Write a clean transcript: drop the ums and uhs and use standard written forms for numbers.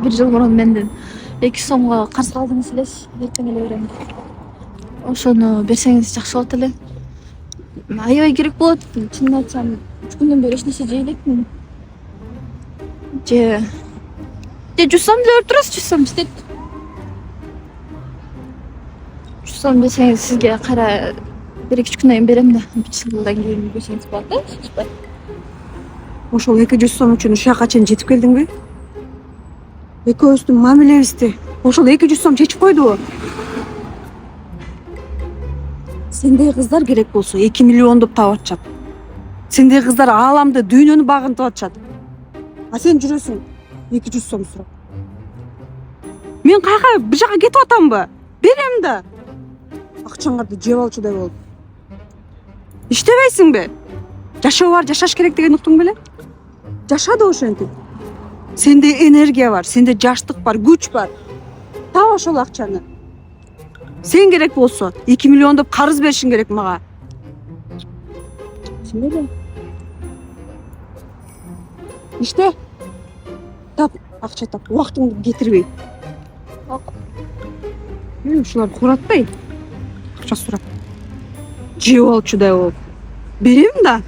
1 жыл мурун менден 2 сомго карыз калдыңыз элес. Эртең эле берем. Ошону берсеңиз жакшы болот эле. Аябай керек болот. Чынын айтсам, 3 күндөн бери эч нерсе жей элекмин. Же 100 сом деп турасыз, 100 сом истейт. 100 сом берсеңиз сизге кайра 1-2 күндөн кийин берем да. 1 жылдан кийин берсеңиз болот да. Ошол 200 сом үчүн ушул жака чейин жетип келдиңби? Экөөбүздүн мамилебизди ошол 200 сом чечип койдубу? Сендей кыздар керек болсо 2 миллиондоп таап атышат. Сендей кыздар ааламды, дүйнөнү багынтып атышат. А сен жүрөсүң 200 сом сурап. Мен кайга бир жака кетип атамбы? Берем да. Акчаңарды жеп алчудай болуп. Иштебейсиңби? Жашоо бар, жашаш керек деген уктуң беле? Жаша да ошентип. Сенде энергия бар, сенде жаштык бар, күч бар. Таап ошол акчаны. Сен керек болсо 2 миллиондоп карыз беришиң керек мага. Түсүнбөйм. İşte tap, акча тап, убактыңды кетирбей. Ушулар куратпай. Акча сурап. Жеп алчудай болуп. Берем да.